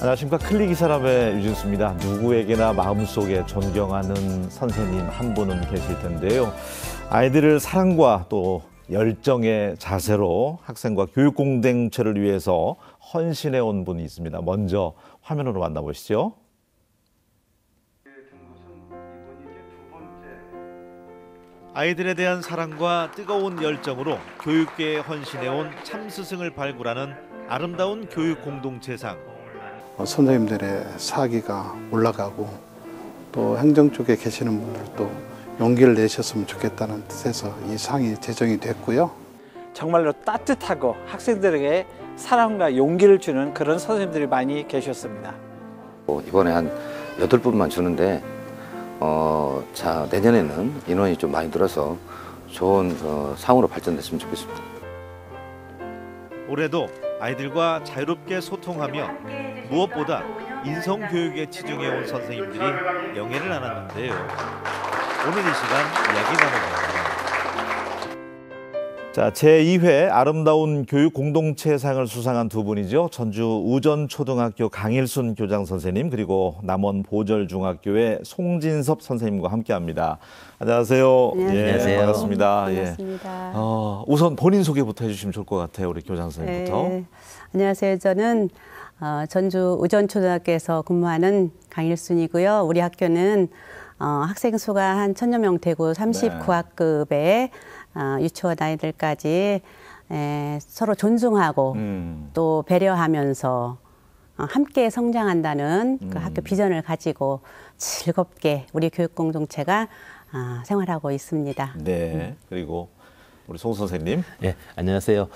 안녕하십니까. 클릭이사람의 유진수입니다. 누구에게나 마음속에 존경하는 선생님 한 분은 계실 텐데요. 아이들을 사랑과 또 열정의 자세로 학생과 교육 공동체를 위해서 헌신해 온 분이 있습니다. 먼저 화면으로 만나보시죠. 아이들에 대한 사랑과 뜨거운 열정으로 교육계에 헌신해 온 참스승을 발굴하는 아름다운 교육 공동체상. 선생님들의 사기가 올라가고 또 행정 쪽에 계시는 분들도 용기를 내셨으면 좋겠다는 뜻에서 이 상이 제정이 됐고요. 정말로 따뜻하고 학생들에게 사랑과 용기를 주는 그런 선생님들이 많이 계셨습니다. 이번에 한 8분만 주는데 자 내년에는 인원이 좀 많이 늘어서 좋은 상으로 발전됐으면 좋겠습니다. 올해도 아이들과 자유롭게 소통하며 무엇보다 인성교육에 치중해온 선생님들이 영예를 나눴는데요. 오늘 이 시간 이야기 나눠봅니다. 자, 제2회 아름다운 교육 공동체상을 수상한 두 분이죠. 전주 우전초등학교 강일순 교장 선생님, 그리고 남원 보절중학교의 송진섭 선생님과 함께합니다. 안녕하세요. 네, 예, 안녕하세요. 반갑습니다. 반갑습니다. 우선 본인 소개부터 해주시면 좋을 것 같아요. 우리 교장 선생님부터. 네, 안녕하세요. 저는 전주 우전초등학교에서 근무하는 강일순이고요. 우리 학교는 학생 수가 한 1000여 명 되고 39학급에 유치원 아이들까지 서로 존중하고 또 배려하면서 함께 성장한다는 그 학교 비전을 가지고 즐겁게 우리 교육 공동체가 생활하고 있습니다. 네, 그리고 우리 송 선생님. 네, 안녕하세요.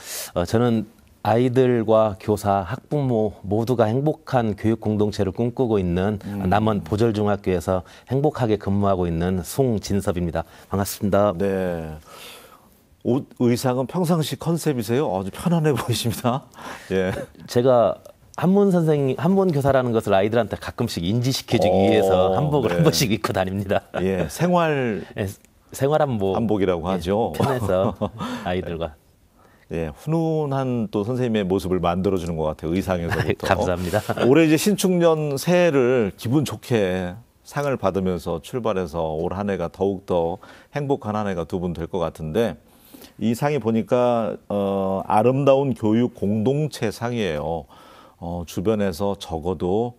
저는 아이들과 교사, 학부모 모두가 행복한 교육 공동체를 꿈꾸고 있는 남원 보절중학교에서 행복하게 근무하고 있는 송진섭입니다. 반갑습니다. 네. 옷 의상은 평상시 컨셉이세요? 아주 편안해 보이십니다. 예. 제가 한문 교사라는 것을 아이들한테 가끔씩 인지시켜주기 위해서 한복을 한 번씩 입고 다닙니다. 예, 생활 한복이라고 하죠. 편해서 아이들과. 예, 훈훈한 또 선생님의 모습을 만들어주는 것 같아요. 의상에서부터. 감사합니다. 올해 이제 신축년 새해를 기분 좋게 상을 받으면서 출발해서 올 한 해가 더욱더 행복한 한 해가 두 분 될 것 같은데, 이 상이 보니까 아름다운 교육 공동체 상이에요. 주변에서 적어도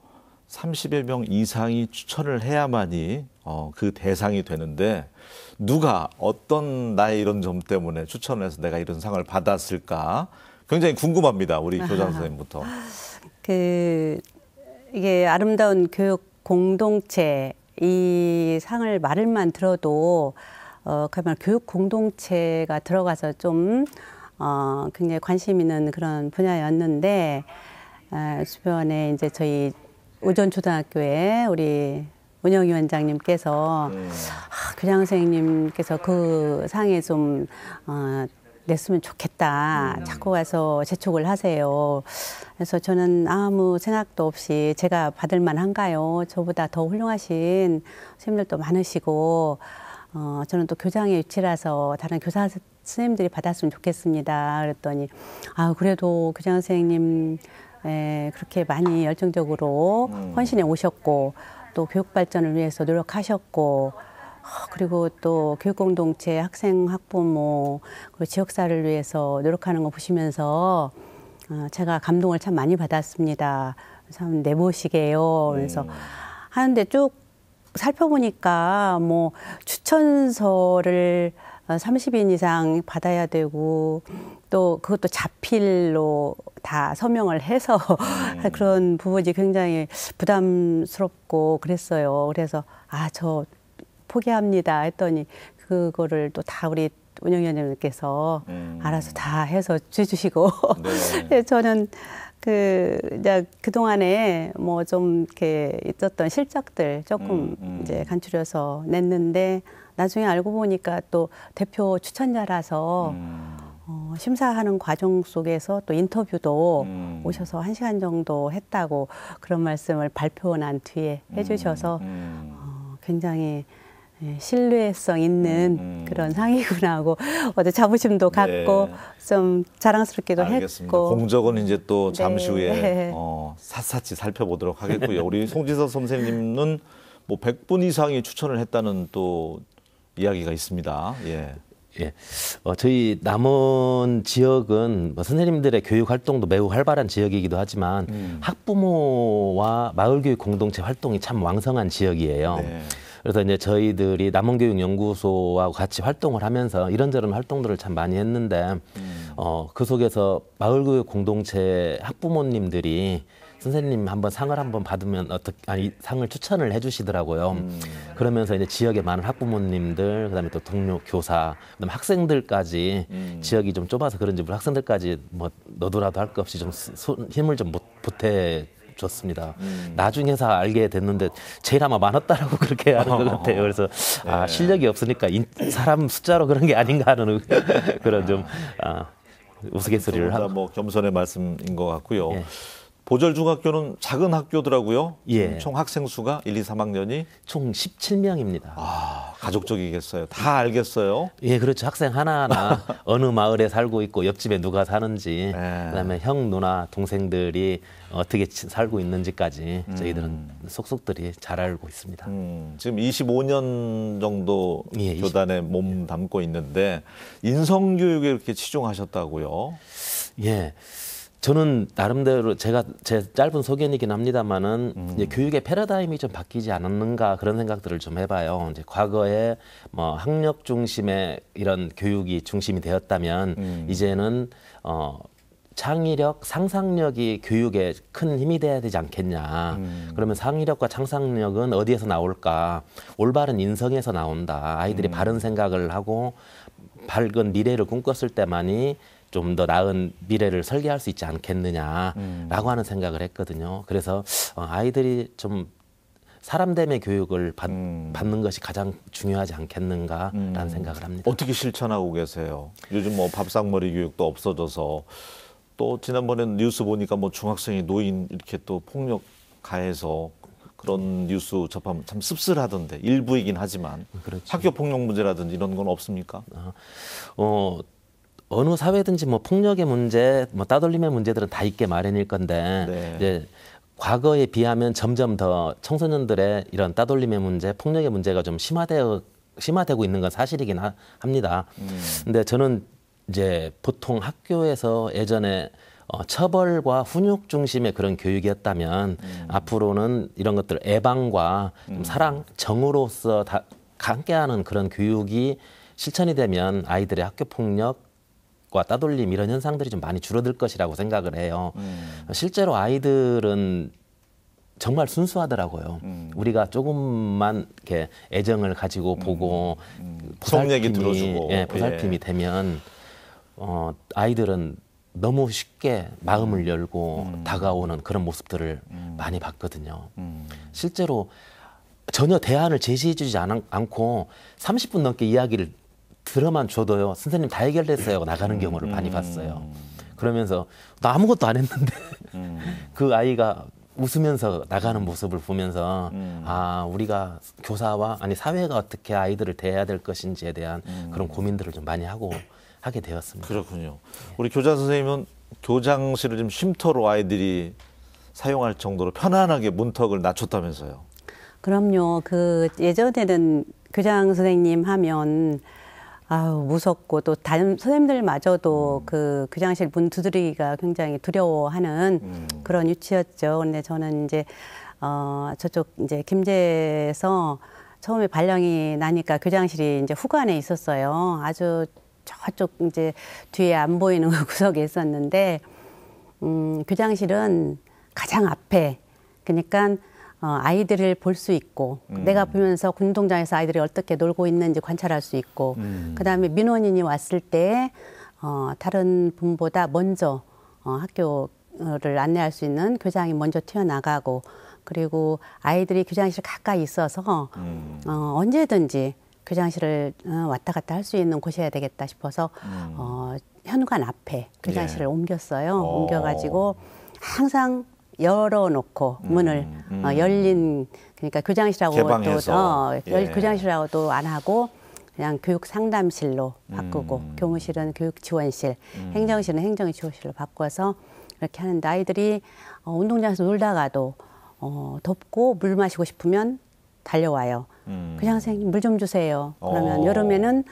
30여 명 이상이 추천을 해야만이 그 대상이 되는데, 누가 어떤 나의 이런 점 때문에 추천을 해서 내가 이런 상을 받았을까 굉장히 궁금합니다. 우리 교장 선생님부터. 이게 아름다운 교육 공동체 이 상을 말을만 들어도 그러면 교육 공동체가 들어가서 좀 굉장히 관심 있는 그런 분야였는데, 주변에 이제 저희 우전초등학교에 우리 운영위원장님께서 교장 선생님께서 그 상에 좀 냈으면 좋겠다. 자꾸 와서 재촉을 하세요. 그래서 저는 아무 생각도 없이 제가 받을 만한가요? 저보다 더 훌륭하신 선생님들도 많으시고 저는 또 교장의 위치라서 다른 교사 선생님들이 받았으면 좋겠습니다. 그랬더니 그래도 교장 선생님 그렇게 많이 열정적으로 헌신해 오셨고 또 교육 발전을 위해서 노력하셨고, 그리고 또 교육공동체 학생, 학부모, 그리고 지역사를 위해서 노력하는 거 보시면서 제가 감동을 참 많이 받았습니다. 참 내보시게요. 그래서 하는데 쭉 살펴보니까 뭐 추천서를 30인 이상 받아야 되고 또 그것도 자필로 다 서명을 해서 그런 부분이 굉장히 부담스럽고 그랬어요. 그래서 저 포기합니다 했더니 그거를 또 다 우리 운영위원님께서 알아서 다 해서 주시고 네. 저는 그동안에 뭐 좀 이렇게 있었던 실적들 조금 이제 간추려서 냈는데 나중에 알고 보니까 또 대표 추천자라서 심사하는 과정 속에서 또 인터뷰도 오셔서 1시간 정도 했다고 그런 말씀을 발표 난 뒤에 해주셔서 굉장히 신뢰성 있는 그런 상이구나 하고 어제 자부심도 갖고 좀 자랑스럽기도 알겠습니다. 했고. 공적은 이제 또 잠시 네. 후에 샅샅이 살펴보도록 하겠고요. 우리 송지서 선생님은 뭐 100분 이상이 추천을 했다는 또 이야기가 있습니다. 예. 예, 저희 남원 지역은 뭐 선생님들의 교육 활동도 매우 활발한 지역이기도 하지만 학부모와 마을교육 공동체 활동이 참 왕성한 지역이에요. 네. 그래서 이제 저희들이 남원교육연구소와 같이 활동을 하면서 이런저런 활동들을 참 많이 했는데 그 속에서 마을교육 공동체 학부모님들이 선생님 한번 상을 한번 받으면 상을 추천을 해주시더라고요. 그러면서 이제 지역의 많은 학부모님들, 그다음에 또 동료 교사, 그다음에 학생들까지 지역이 좀 좁아서 그런지 우리 학생들까지 뭐 너도라도 할 것 없이 좀 힘을 좀 보태. 줬습니다. 나중에서 알게 됐는데 제일 아마 많았다라고 그렇게 하는 것 같아요. 그래서 실력이 없으니까 사람 숫자로 그런 게 아닌가 하는 그런 좀 우스갯소리를 하고. 뭐 겸손의 말씀인 것 같고요. 예. 보절중학교는 작은 학교더라고요. 예. 총 학생 수가 1, 2, 3학년이 총 17명입니다. 가족적이겠어요. 다 알겠어요. 예, 그렇죠. 학생 하나하나 어느 마을에 살고 있고 옆집에 누가 사는지, 그다음에 형, 누나, 동생들이 어떻게 살고 있는지까지 저희들은 속속들이 잘 알고 있습니다. 지금 25년 정도 예, 교단에 몸 담고 있는데 인성교육에 이렇게 치중하셨다고요? 예. 저는 나름대로 제 짧은 소견이긴 합니다만은 이제 교육의 패러다임이 좀 바뀌지 않았는가 그런 생각들을 좀 해봐요. 이제 과거에 뭐 학력 중심의 이런 교육이 중심이 되었다면 이제는 창의력, 상상력이 교육에 큰 힘이 돼야 되지 않겠냐. 그러면 상의력과 상상력은 어디에서 나올까? 올바른 인성에서 나온다. 아이들이 바른 생각을 하고 밝은 미래를 꿈꿨을 때만이 좀 더 나은 미래를 설계할 수 있지 않겠느냐라고 하는 생각을 했거든요. 그래서 아이들이 좀 사람됨의 교육을 받는 것이 가장 중요하지 않겠는가라는 생각을 합니다. 어떻게 실천하고 계세요? 요즘 뭐 밥상머리 교육도 없어져서 또 지난번에 뉴스 보니까 뭐 중학생이 노인 이렇게 또 폭력 가해서 그런 뉴스 접하면 참 씁쓸하던데 일부이긴 하지만 그렇죠. 학교 폭력 문제라든지 이런 건 없습니까? 어느 사회든지 뭐 폭력의 문제, 뭐 따돌림의 문제들은 다 있게 마련일 건데 네. 이제 과거에 비하면 점점 더 청소년들의 이런 따돌림의 문제, 폭력의 문제가 좀 심화되고 있는 건 사실이긴 합니다. 근데 저는 이제 보통 학교에서 예전에 처벌과 훈육 중심의 그런 교육이었다면 앞으로는 이런 것들 애방과 좀 사랑, 정으로서 다 함께하는 그런 교육이 실천이 되면 아이들의 학교 폭력 따돌림 이런 현상들이 좀 많이 줄어들 것이라고 생각을 해요. 실제로 아이들은 정말 순수하더라고요. 우리가 조금만 이렇게 애정을 가지고 보고 속 얘기 들어주고 보살핌이 되면 아이들은 너무 쉽게 마음을 열고 다가오는 그런 모습들을 많이 봤거든요. 실제로 전혀 대안을 제시해주지 않고 30분 넘게 이야기를 들어만 줘도요. 선생님 다 해결됐어요. 나가는 경우를 많이 봤어요. 그러면서 나 아무것도 안 했는데 그 아이가 웃으면서 나가는 모습을 보면서 우리가 교사와 사회가 어떻게 아이들을 대해야 될 것인지에 대한 그런 고민들을 좀 많이 하게 되었습니다. 그렇군요. 우리 교장 선생님은 교장실을 좀 쉼터로 아이들이 사용할 정도로 편안하게 문턱을 낮췄다면서요. 그럼요. 예전에는 교장 선생님 하면 무섭고 또 다른 선생님들마저도 그 교장실 문 두드리기가 굉장히 두려워하는 그런 위치였죠. 근데 저는 이제 저쪽 이제 김제에서 처음에 발령이 나니까 교장실이 이제 후관에 있었어요. 아주 저쪽 이제 뒤에 안 보이는 구석에 있었는데 교장실은 가장 앞에, 그러니까 아이들을 볼 수 있고 내가 보면서 운동장에서 아이들이 어떻게 놀고 있는지 관찰할 수 있고 그다음에 민원인이 왔을 때 다른 분보다 먼저 학교를 안내할 수 있는 교장이 먼저 튀어나가고, 그리고 아이들이 교장실 가까이 있어서 언제든지 교장실을 왔다 갔다 할 수 있는 곳이어야 되겠다 싶어서 현관 앞에 교장실을 옮겼어요. 옮겨가지고 항상 열어놓고 문을 열린 그러니까 교장실하고 개방해서. 예. 교장실하고도 안 하고 그냥 교육 상담실로 바꾸고 교무실은 교육 지원실, 행정실은 행정 지원실로 바꿔서 이렇게 하는데 아이들이 운동장에서 놀다가도 덥고 물 마시고 싶으면 달려와요. 교장 선생님 물 좀 주세요. 그러면 여름에는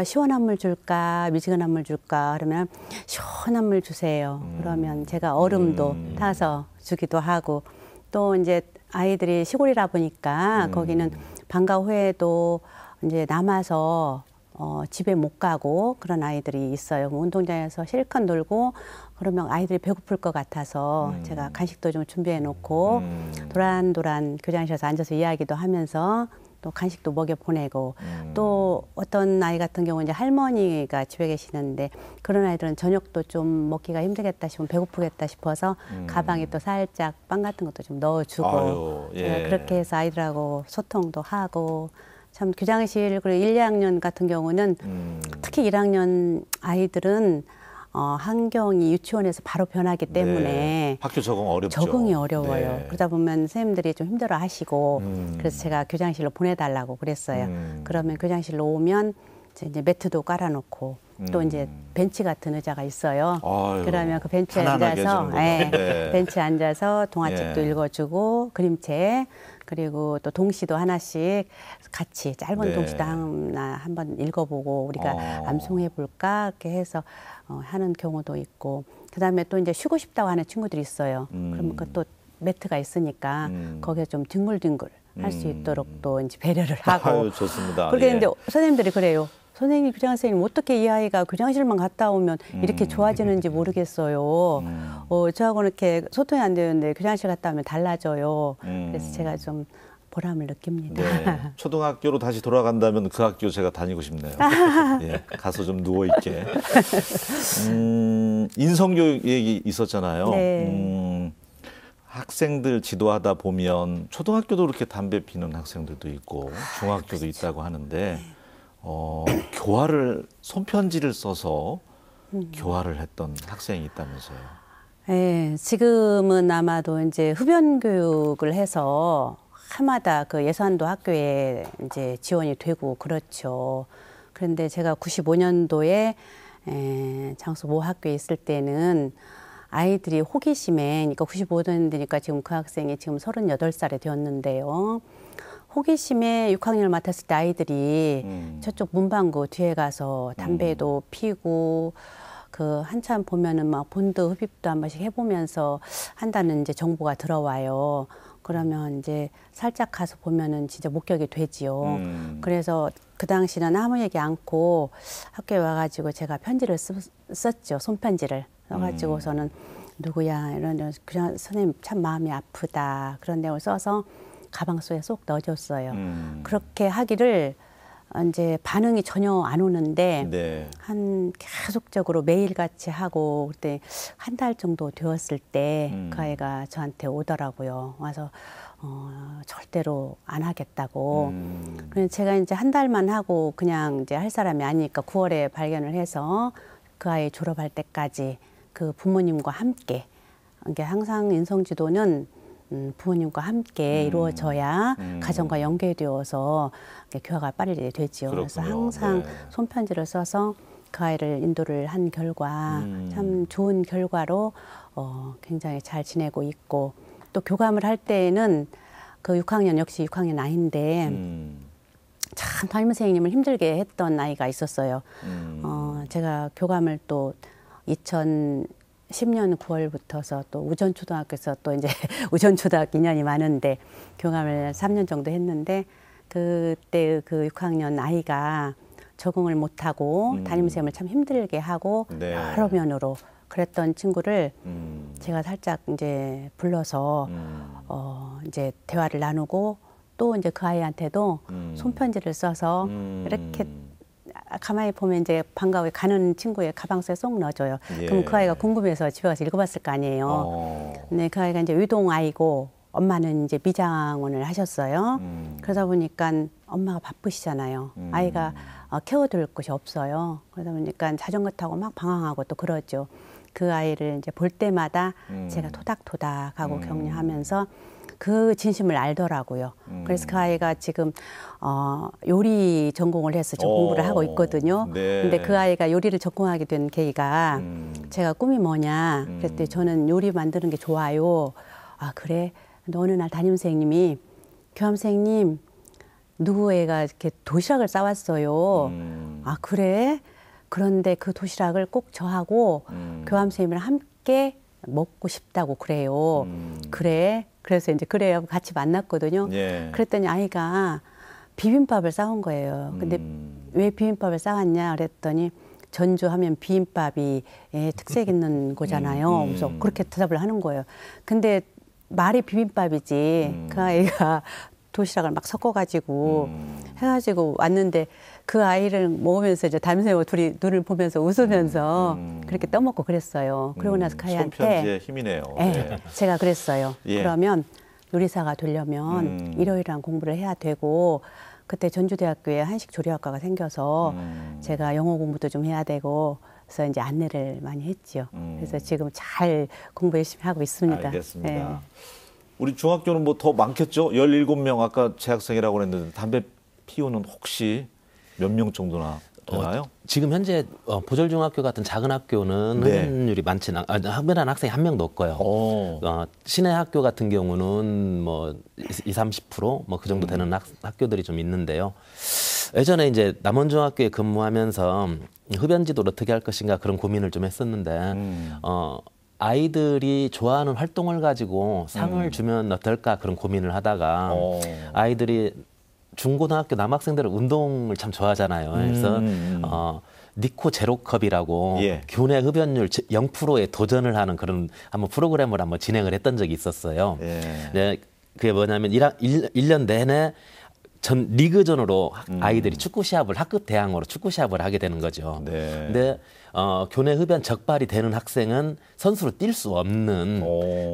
시원한 물 줄까 미지근한 물 줄까 그러면 시원한 물 주세요. 그러면 제가 얼음도 타서 주기도 하고 또 이제 아이들이 시골이라 보니까 거기는 방과 후에도 이제 남아서 집에 못 가고 그런 아이들이 있어요. 운동장에서 실컷 놀고 그러면 아이들이 배고플 것 같아서 제가 간식도 좀 준비해 놓고 도란도란 교장실에서 앉아서 이야기도 하면서 또 간식도 먹여 보내고 또 어떤 아이 같은 경우는 이제 할머니가 집에 계시는데 그런 아이들은 저녁도 좀 먹기가 힘들겠다 싶으면 배고프겠다 싶어서 가방에 또 살짝 빵 같은 것도 좀 넣어주고 아유, 예. 제가 그렇게 해서 아이들하고 소통도 하고 참 교장실 그리고 1, 2학년 같은 경우는 특히 1학년 아이들은 환경이 유치원에서 바로 변하기 때문에 네. 학교 적응 어렵죠. 적응이 어려워요. 네. 그러다 보면 선생님들이 좀 힘들어 하시고 그래서 제가 교장실로 보내달라고 그랬어요. 그러면 교장실로 오면 이제 매트도 깔아놓고 또 이제 벤치 같은 의자가 있어요. 아유, 그러면 그 벤치에 편안하게 앉아서 해주는구나. 네. 벤치에 앉아서 동화책도 예. 읽어주고 그림책 그리고 또 동시도 하나씩 같이 짧은 네. 동시도 하나 한번 읽어보고 우리가 암송해 볼까 이렇게 해서 하는 경우도 있고 그다음에 또 이제 쉬고 싶다고 하는 친구들이 있어요. 그러면 그또 매트가 있으니까 거기에 좀 뒹굴뒹굴 할 수 있도록 또 이제 배려를 하고 아유, 좋습니다. 그렇게 예. 이제 선생님들이 그래요. 선생님, 교장 선생님 어떻게 이 아이가 교장실만 갔다 오면 이렇게 좋아지는지 모르겠어요. 저하고는 이렇게 소통이 안 되는데 교장실 갔다 오면 달라져요. 그래서 제가 좀 보람을 느낍니다. 네. 초등학교로 다시 돌아간다면 그 학교 제가 다니고 싶네요. 예, 가서 좀 누워 있게. 인성교육 얘기 있었잖아요. 네. 학생들 지도하다 보면 초등학교도 그렇게 담배 피는 학생들도 있고 중학교도 있다고 하는데 교화를 손편지를 써서 교화를 했던 학생이 있다면서요. 네, 지금은 아마도 이제 흡연 교육을 해서 해마다 그 예산도 학교에 이제 지원이 되고 그렇죠. 그런데 제가 95년도에 장수 모 학교에 있을 때는 아이들이 호기심에, 그러니까 95년도니까 지금 그 학생이 지금 38살이 되었는데요. 호기심에 6학년을 맡았을 때 아이들이 저쪽 문방구 뒤에 가서 담배도 피고 그 한참 보면은 막 본드 흡입도 한 번씩 해보면서 한다는 이제 정보가 들어와요. 그러면 이제 살짝 가서 보면은 진짜 목격이 되지요. 그래서 그 당시는 아무 얘기 않고 학교에 와가지고 제가 편지를 썼죠. 손편지를 써가지고서는 누구야 이런 그냥 선생님 참 마음이 아프다 그런 내용을 써서 가방 속에 쏙 넣어줬어요. 그렇게 하기를 이제 반응이 전혀 안 오는데 네. 한 계속적으로 매일같이 하고 그때 한 달 정도 되었을 때 그 아이가 저한테 오더라고요. 와서 절대로 안 하겠다고. 그래서 제가 이제 한 달만 하고 그냥 이제 할 사람이 아니니까 9월에 발견을 해서 그 아이 졸업할 때까지 그 부모님과 함께 이게 항상 인성지도는 부모님과 함께 이루어져야 가정과 연계되어서 교화가 빨리 되지요. 그래서 그렇군요. 항상 네. 손편지를 써서 그 아이를 인도를 한 결과 참 좋은 결과로 굉장히 잘 지내고 있고 또 교감을 할 때에는 그 6학년 역시 6학년 아이인데 참 담임 선생님을 힘들게 했던 아이가 있었어요. 제가 교감을 또 2010년 9월부터서 또 우전초등학교에서 또 이제 우전초등학교 인연이 많은데 교감을 3년 정도 했는데 그때 그 6학년 아이가 적응을 못하고 담임선생님을 참 힘들게 하고 네. 여러 면으로 그랬던 친구를 제가 살짝 이제 불러서 이제 대화를 나누고 또 이제 그 아이한테도 손편지를 써서 이렇게 가만히 보면 이제 방과 후에 가는 친구의 가방 속에 쏙 넣어줘요. 예. 그럼 그 아이가 궁금해서 집에 가서 읽어봤을 거 아니에요. 근데 그 아이가 이제 의동 아이고 엄마는 이제 미장원을 하셨어요. 그러다 보니까 엄마가 바쁘시잖아요. 아이가 케어될 곳이 없어요. 그러다 보니까 자전거 타고 막 방황하고 또 그러죠. 그 아이를 이제 볼 때마다 제가 토닥토닥하고 격려하면서 그 진심을 알더라고요. 그래서 그 아이가 지금 요리 전공을 해서 좀 공부를 하고 있거든요. 네. 근데 그 아이가 요리를 전공하게 된 계기가 제가 꿈이 뭐냐 그랬더니 저는 요리 만드는 게 좋아요. 아 그래? 근데 어느 날 담임 선생님이 교감 선생님 누구 애가 이렇게 도시락을 싸왔어요. 아 그래? 그런데 그 도시락을 꼭 저하고 교감 선생님이랑 함께 먹고 싶다고 그래요. 그래? 그래서 이제 그래요. 같이 만났거든요. 예. 그랬더니 아이가 비빔밥을 싸온 거예요. 근데 왜 비빔밥을 싸왔냐 그랬더니 전주하면 비빔밥이 특색 있는 거잖아요. 그래서 그렇게 대답을 하는 거예요. 근데 말이 비빔밥이지 그 아이가 도시락을 막 섞어가지고 해가지고 왔는데 그 아이를 먹으면서 이제 담임선생님과 둘이 눈을 보면서 웃으면서 그렇게 떠먹고 그랬어요. 그러고 나서 그 아이한테 손편지의 힘이네요. 네, 제가 그랬어요. 예. 그러면 요리사가 되려면 일요일이랑 공부를 해야 되고 그때 전주대학교에 한식조리학과가 생겨서 제가 영어 공부도 좀 해야 되고 그래서 이제 안내를 많이 했지요. 그래서 지금 잘 공부 열심히 하고 있습니다. 알겠습니다. 네. 우리 중학교는 뭐 더 많겠죠? 17명 아까 재학생이라고 그랬는데 담배 피우는 혹시 몇 명 정도나 되나요? 지금 현재 보절중학교 같은 작은 학교는 네. 흡연율이 많지는 흡연하는 학생이 한 명도 없고요. 시내 학교 같은 경우는 뭐 20~30% 뭐 그 정도 되는 학교들이 좀 있는데요. 예전에 이제 남원중학교에 근무하면서 흡연지도를 어떻게 할 것인가 그런 고민을 좀 했었는데 아이들이 좋아하는 활동을 가지고 상을 주면 어떨까 그런 고민을 하다가 아이들이 중고등학교 남학생들은 운동을 참 좋아하잖아요. 그래서 니코 제로컵이라고 예. 교내 흡연율 0%에 도전을 하는 그런 한번 프로그램을 한번 진행을 했던 적이 있었어요. 예. 네, 그게 뭐냐면 1년 내내 전 리그전으로 아이들이 축구 시합을 학급 대항으로 축구 시합을 하게 되는 거죠. 네. 근데 교내 흡연 적발이 되는 학생은 선수로 뛸 수 없는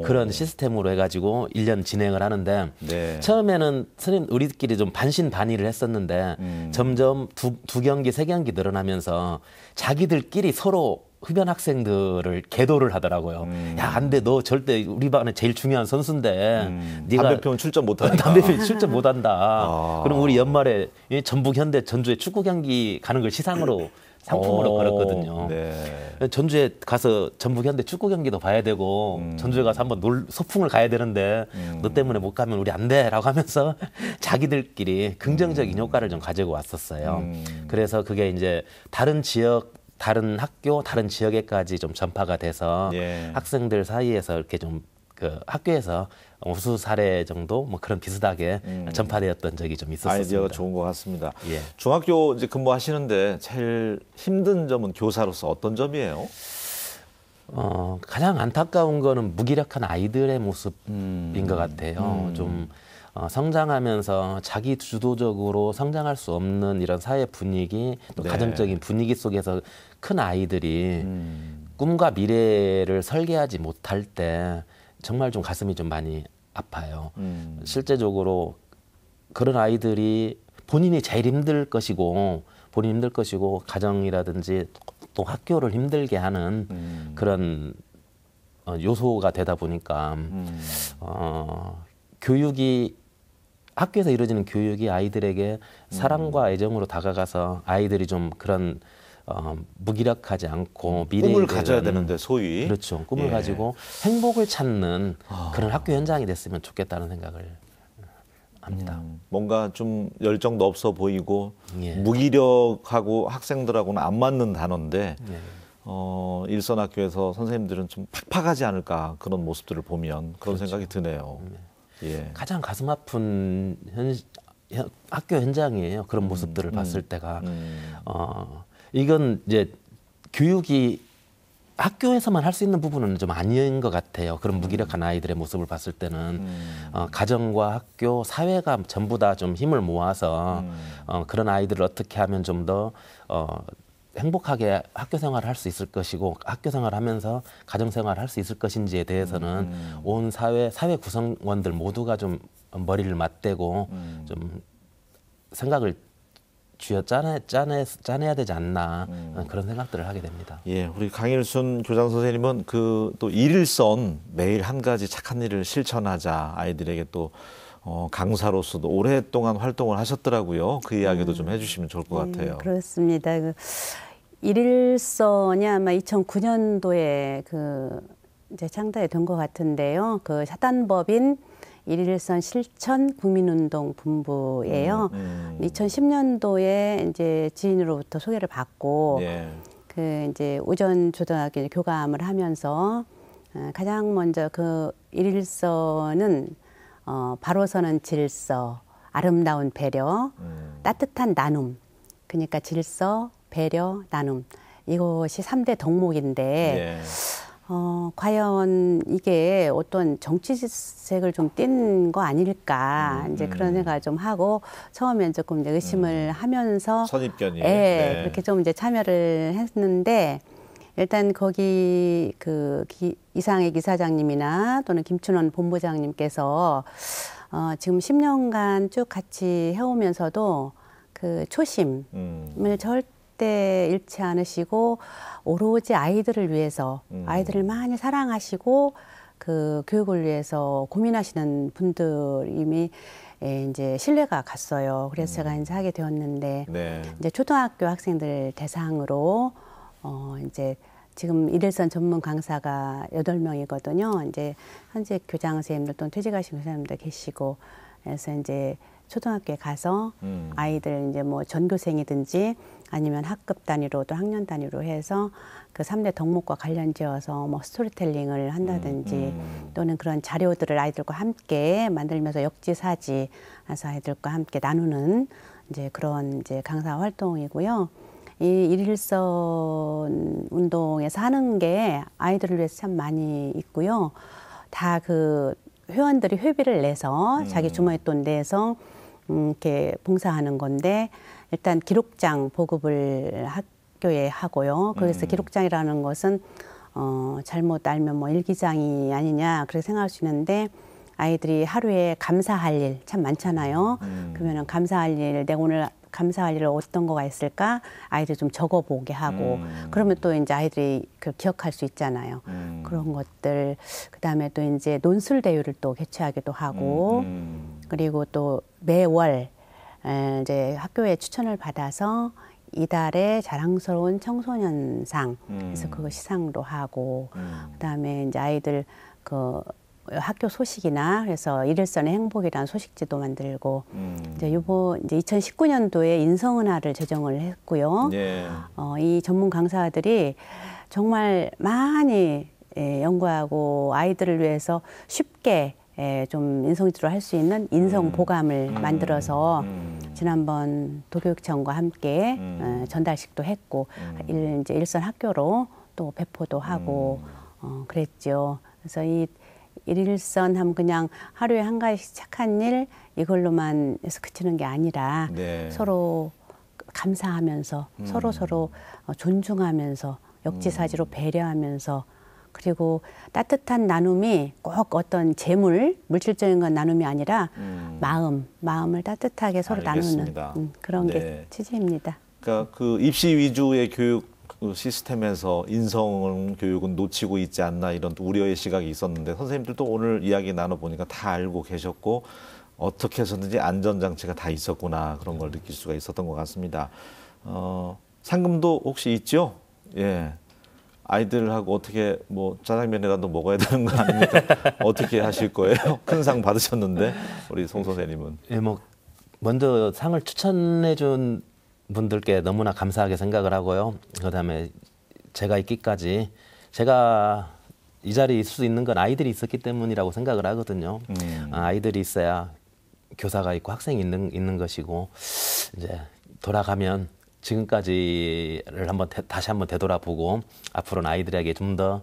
그런 시스템으로 해가지고 1년 진행을 하는데 네. 처음에는 선생님 우리끼리 좀 반신반의를 했었는데 점점 두 경기, 세 경기 늘어나면서 자기들끼리 서로 흡연 학생들을 계도를 하더라고요. 야, 안 돼. 너 절대 우리 반에 제일 중요한 선수인데 네가 담배 피우면 출전 못하니까. 담배 피우면 출전 못한다. 그럼 우리 연말에 전북 현대 전주에 축구 경기 가는 걸 시상으로 상품으로 걸었거든요. 네. 전주에 가서 전북 현대 축구 경기도 봐야 되고 전주에 가서 한번 소풍을 가야 되는데 너 때문에 못 가면 우리 안 돼라고 하면서 자기들끼리 긍정적인 효과를 좀 가지고 왔었어요. 그래서 그게 이제 다른 지역 다른 학교, 다른 지역에까지 좀 전파가 돼서 예. 학생들 사이에서 이렇게 좀 그 학교에서 우수 사례 정도 뭐 그런 비슷하게 전파되었던 적이 좀 있었습니다. 아이디어가 좋은 것 같습니다. 예. 중학교 이제 근무하시는데 제일 힘든 점은 교사로서 어떤 점이에요? 가장 안타까운 거는 무기력한 아이들의 모습인 것 같아요. 좀 성장하면서 자기 주도적으로 성장할 수 없는 이런 사회 분위기, 또 네. 가정적인 분위기 속에서 큰 아이들이 꿈과 미래를 설계하지 못할 때 정말 좀 가슴이 좀 많이 아파요. 실제적으로 그런 아이들이 본인이 제일 힘들 것이고 가정이라든지 또 학교를 힘들게 하는 그런 요소가 되다 보니까 교육이 학교에서 이루어지는 교육이 아이들에게 사랑과 애정으로 다가가서 아이들이 좀 그런 무기력하지 않고 미래에 꿈을 대한 가져야 되는데 소위. 그렇죠. 꿈을 예. 가지고 행복을 찾는 그런 학교 현장이 됐으면 좋겠다는 생각을 합니다. 뭔가 좀 열정도 없어 보이고 예. 무기력하고 학생들하고는 안 맞는 단어인데 예. 일선 학교에서 선생님들은 좀 팍팍하지 않을까 그런 모습들을 보면 그런 그렇죠. 생각이 드네요. 예. 가장 가슴 아픈 학교 현장이에요. 그런 모습들을 봤을 때가 이건 이제 교육이 학교에서만 할 수 있는 부분은 좀 아닌 것 같아요. 그런 무기력한 아이들의 모습을 봤을 때는 가정과 학교, 사회가 전부 다 좀 힘을 모아서 그런 아이들을 어떻게 하면 좀 더 행복하게 학교 생활을 할 수 있을 것이고 학교 생활을 하면서 가정 생활을 할 수 있을 것인지에 대해서는 온 사회 구성원들 모두가 좀 머리를 맞대고 좀 생각을 쥐어 짜내야 되지 않나 그런 생각들을 하게 됩니다. 예, 우리 강일순 교장 선생님은 그 또 일일선 매일 한 가지 착한 일을 실천하자 아이들에게 또 강사로서도 오랫동안 활동을 하셨더라고요. 그 이야기도 좀 해주시면 좋을 것 같아요. 그렇습니다. 그 일일선이 아마 2009년도에 그 이제 창단이 된 것 같은데요. 그 사단법인 일일선 실천 국민운동 본부예요. 2010년도에 이제 지인으로부터 소개를 받고 예. 그 이제 오전 초등학교 교감을 하면서 가장 먼저 그 일일선은 바로 서는 질서, 아름다운 배려, 따뜻한 나눔. 그러니까 질서, 배려, 나눔. 이것이 3대 덕목인데 예. 과연 이게 어떤 정치색을 좀 띈 거 아닐까 이제 그런 생각을 좀 하고 처음엔 조금 이제 의심을 하면서 선입견이. 예, 네. 그렇게 좀 이제 참여를 했는데 일단 거기 그 이상익 이사장님이나 또는 김춘원 본부장님께서 지금 10년간 쭉 같이 해오면서도 그 초심을 절대 잃지 않으시고 오로지 아이들을 위해서 아이들을 많이 사랑하시고 그 교육을 위해서 고민하시는 분들임이 이제 신뢰가 갔어요. 그래서 제가 이제 하게 되었는데 네. 이제 초등학교 학생들 대상으로 이제 지금 일일선 전문 강사가 8명이거든요. 이제 현재 교장 선생님들 또는 퇴직하신 교사님들 계시고 그래서 이제 초등학교에 가서 아이들 이제 뭐 전교생이든지 아니면 학급 단위로 또 학년 단위로 해서 그 3대 덕목과 관련지어서 뭐 스토리텔링을 한다든지 또는 그런 자료들을 아이들과 함께 만들면서 역지사지 해서 아이들과 함께 나누는 이제 그런 이제 강사 활동이고요. 이 일일선 운동에서 하는 게 아이들을 위해서 참 많이 있고요. 다 그 회원들이 회비를 내서 자기 주머니 돈 내서 이렇게 봉사하는 건데 일단 기록장 보급을 학교에 하고요. 그래서 기록장이라는 것은 잘못 알면 뭐 일기장이 아니냐 그렇게 생각할 수 있는데 아이들이 하루에 감사할 일 참 많잖아요. 그러면은 감사할 일 내가 오늘 감사할 일 어떤 거가 있을까 아이들 좀 적어보게 하고 그러면 또 이제 아이들이 그 기억할 수 있잖아요. 그런 것들 그다음에 또 이제 논술 대회를 또 개최하기도 하고 그리고 또 매월 이제 학교에 추천을 받아서 이달의 자랑스러운 청소년상 그래서 그거 시상도 하고 그다음에 이제 아이들 그 학교 소식이나 그래서 일일선의 행복이라는 소식지도 만들고 이제 이제 2019년도에 인성은하를 제정을 했고요. 예. 이 전문 강사들이 정말 많이 연구하고 아이들을 위해서 쉽게 좀 인성지도를 할 수 있는 인성 보감을 만들어서 지난번 도교육청과 함께 전달식도 했고 이제 일선 학교로 또 배포도 하고 그랬죠. 그래서 이 일일선 하면 그냥 하루에 한 가지씩 착한 일 이걸로만 해서 그치는 게 아니라 네. 서로 감사하면서 서로 존중하면서 역지사지로 배려하면서 그리고 따뜻한 나눔이 꼭 어떤 재물, 물질적인 건 나눔이 아니라 마음을 따뜻하게 서로 알겠습니다. 나누는 그런 네. 게 취지입니다. 그러니까 그 입시 위주의 교육 시스템에서 인성 교육은 놓치고 있지 않나 이런 우려의 시각이 있었는데 선생님들도 오늘 이야기 나눠보니까 다 알고 계셨고 어떻게 해서든지 안전장치가 다 있었구나 그런 걸 느낄 수가 있었던 것 같습니다. 상금도 혹시 있죠? 예. 아이들하고 어떻게 뭐 짜장면이라도 먹어야 되는 거 아닙니까? 어떻게 하실 거예요? 큰 상 받으셨는데 우리 송 선생님은. 예, 뭐 먼저 상을 추천해 준 분들께 너무나 감사하게 생각을 하고요. 그다음에 제가 있기까지 제가 이 자리에 있을 수 있는 건 아이들이 있었기 때문이라고 생각을 하거든요. 아이들이 있어야 교사가 있고 학생이 있는 것이고 이제 돌아가면 지금까지를 다시 한번 되돌아보고 앞으로는 아이들에게 좀 더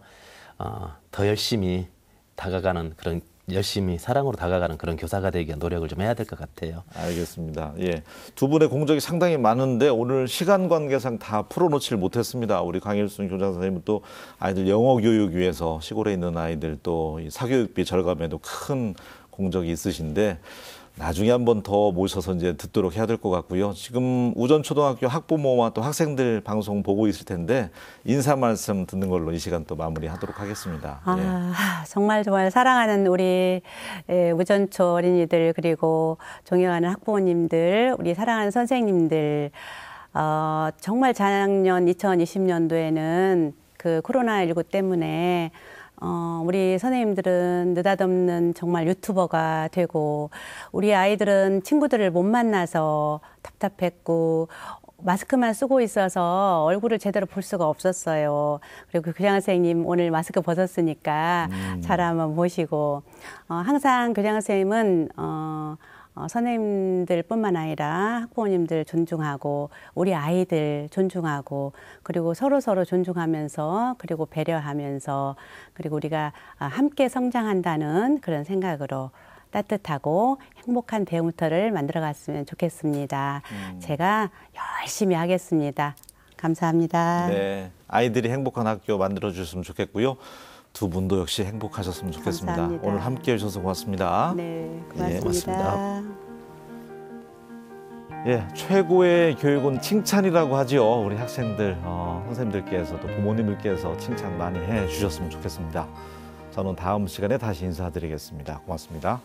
열심히 다가가는 그런 열심히 사랑으로 다가가는 그런 교사가 되기 위한 노력을 좀 해야 될 것 같아요. 알겠습니다. 예, 두 분의 공적이 상당히 많은데 오늘 시간 관계상 다 풀어놓지를 못했습니다. 우리 강일순 교장 선생님은 또 아이들 영어 교육 위해서 시골에 있는 아이들 또 이 사교육비 절감에도 큰 공적이 있으신데 나중에 한번 더 모셔서 이제 듣도록 해야 될 것 같고요. 지금 우전초등학교 학부모와 또 학생들 방송 보고 있을 텐데 인사 말씀 듣는 걸로 이 시간 또 마무리하도록 하겠습니다. 정말 사랑하는 우리 우전초 어린이들 그리고 존경하는 학부모님들, 우리 사랑하는 선생님들, 정말 작년 2020년도에는 그 코로나19 때문에 우리 선생님들은 느닷없는 정말 유튜버가 되고 우리 아이들은 친구들을 못 만나서 답답했고 마스크만 쓰고 있어서 얼굴을 제대로 볼 수가 없었어요. 그리고 교장 선생님 오늘 마스크 벗었으니까 잘 한번 보시고 항상 교장 선생님은 선생님들뿐만 아니라 학부모님들 존중하고 우리 아이들 존중하고 그리고 서로 존중하면서 그리고 배려하면서 그리고 우리가 함께 성장한다는 그런 생각으로 따뜻하고 행복한 배움터를 만들어갔으면 좋겠습니다. 제가 열심히 하겠습니다. 감사합니다. 네, 아이들이 행복한 학교 만들어 주셨으면 좋겠고요. 두 분도 역시 행복하셨으면 좋겠습니다. 감사합니다. 오늘 함께해 주셔서 고맙습니다. 네, 예, 고맙습니다. 예, 최고의 교육은 칭찬이라고 하죠. 우리 학생들, 선생님들께서도 부모님들께서 칭찬 많이 해 주셨으면 좋겠습니다. 저는 다음 시간에 다시 인사드리겠습니다. 고맙습니다.